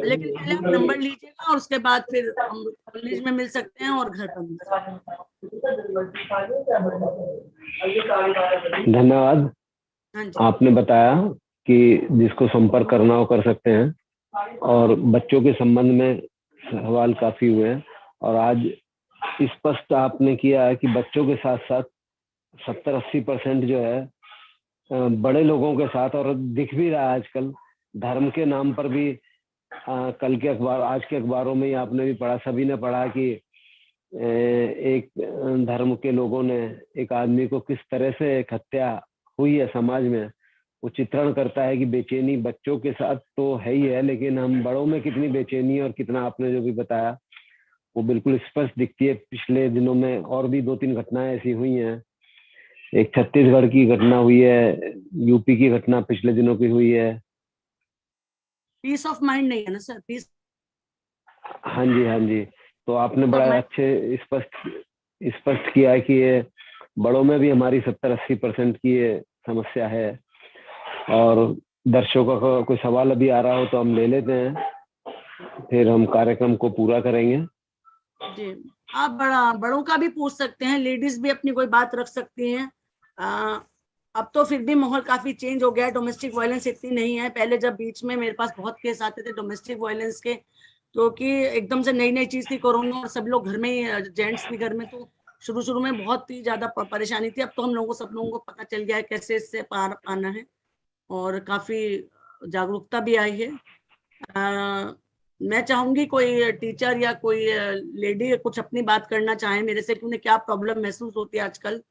लेकिन पहले आप नंबर लीजिएगा और उसके बाद फिर हम कॉलेज में मिल सकते हैं और घर पर मिल सकते हैं। धन्यवाद। हाँ जी। आपने बताया कि जिसको संपर्क करना हो कर सकते हैं, और बच्चों के संबंध में सवाल काफी हुए हैं, और आज स्पष्ट आपने किया है कि बच्चों के साथ साथ 70-80% जो है बड़े लोगों के साथ, और दिख भी रहा है आजकल धर्म के नाम पर भी। कल के अखबार, आज के अखबारों में ही आपने भी पढ़ा, सभी ने पढ़ा कि एक धर्म के लोगों ने एक आदमी को किस तरह से एक हत्या हुई है समाज में। वो चित्रण करता है कि बेचैनी बच्चों के साथ तो है ही है, लेकिन हम बड़ों में कितनी बेचैनी और कितना आपने जो भी बताया वो बिल्कुल स्पष्ट दिखती है। पिछले दिनों में और भी 2-3 घटनाएं ऐसी हुई हैं। एक छत्तीसगढ़ की घटना हुई है, यूपी की घटना पिछले दिनों की हुई है। पीस ऑफ माइंड नहीं है ना सर, पीस। हाँ जी, हाँ जी। तो आपने बड़ा अच्छे स्पष्ट किया है कि ये बड़ों में भी हमारी 70-80% की ये समस्या है। और दर्शकों का कोई सवाल अभी आ रहा हो तो हम ले लेते हैं, फिर हम कार्यक्रम को पूरा करेंगे। जी आप बड़ों का भी पूछ सकते हैं, लेडीज भी अपनी कोई बात रख सकती हैं। अब तो फिर भी माहौल काफी चेंज हो गया है, डोमेस्टिक वायलेंस इतनी नहीं है। पहले जब बीच में मेरे पास बहुत केस आते थे डोमेस्टिक वायलेंस के, क्योंकि एकदम से नई नई चीज थी कोरोना और सब लोग घर में ही, जेंट्स भी घर में, तो शुरू शुरू में बहुत ही ज्यादा परेशानी थी। अब तो हम लोगों सब लोगों को पता चल गया है कैसे इससे पार पाना है, और काफी जागरूकता भी आई है। मैं चाहूंगी कोई टीचर या कोई लेडी कुछ अपनी बात करना चाहे मेरे से कि उन्हें क्या प्रॉब्लम महसूस होती है आजकल,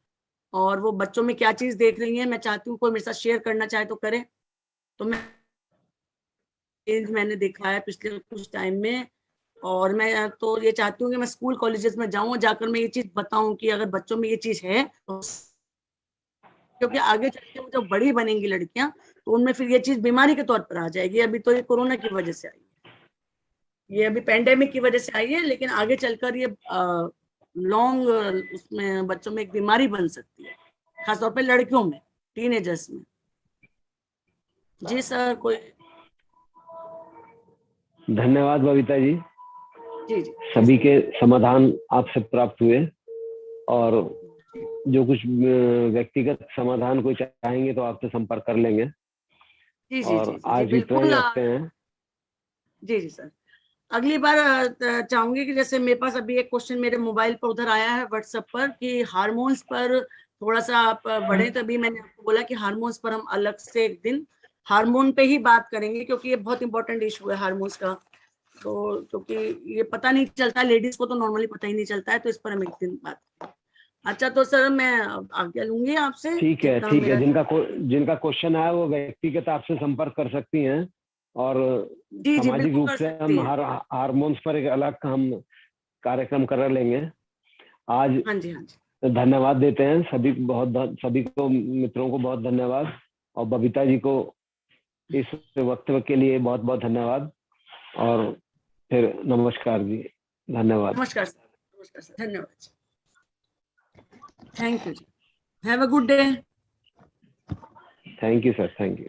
और वो बच्चों में क्या चीज देख रही है। मैं चाहती हूँ कोई मेरे साथ शेयर करना चाहे तो करे। तो मैंने देखा है पिछले कुछ टाइम में, और मैं तो ये चाहती हूँ कि मैं स्कूल कॉलेजेस में जाऊँ, जाकर मैं ये चीज बताऊं कि अगर बच्चों में ये चीज है तो, क्योंकि आगे चल के वो जब बड़ी बनेंगी लड़कियां तो उनमें फिर ये चीज बीमारी के तौर पर आ जाएगी। अभी तो ये कोरोना की वजह से आई है, ये अभी पेंडेमिक की वजह से आई है, लेकिन आगे चलकर ये लॉन्ग उसमें बच्चों में एक बीमारी बन सकती है, खासतौर पे लड़कियों में, टीनेजर्स में। जी सर, कोई? धन्यवाद बबीता जी। जी जी सभी के समाधान आपसे प्राप्त हुए, और जो कुछ व्यक्तिगत समाधान कोई चाहेंगे तो आपसे संपर्क कर लेंगे। जी जी और जी आज इतना ही रखते हैं। जी जी सर, अगली बार चाहूंगी कि जैसे मेरे पास अभी एक क्वेश्चन मेरे मोबाइल पर उधर आया है व्हाट्सएप पर कि हार्मोन्स पर थोड़ा सा आप बढ़े, तभी मैंने आपको बोला कि हार्मोन्स पर हम अलग से एक दिन हार्मोन पे ही बात करेंगे, क्योंकि ये बहुत इंपॉर्टेंट इशू है हार्मोन्स का। तो क्योंकि ये पता नहीं चलता, लेडीज को तो नॉर्मली पता ही नहीं चलता है, तो इस पर हम एक दिन बात करें। अच्छा तो सर मैं आज्ञा लूंगी आपसे। ठीक है, ठीक है। जिनका क्वेश्चन आया वो व्यक्तिगत आपसे संपर्क कर सकती हैं, और जी जी सामाजिक बिल्कुल रूप कर से सकती हम है। हार्मोन्स पर एक अलग हम कार्यक्रम कर लेंगे। आज हाँ जी, हाँ जी। धन्यवाद देते हैं सभी को मित्रों को बहुत धन्यवाद, और बबीता जी को इस वक्तव्य के लिए बहुत बहुत धन्यवाद। और फिर नमस्कार जी, धन्यवाद। नमस्कार सर, धन्यवाद। Thank you ji. Have a good day. Thank you sir, thank you.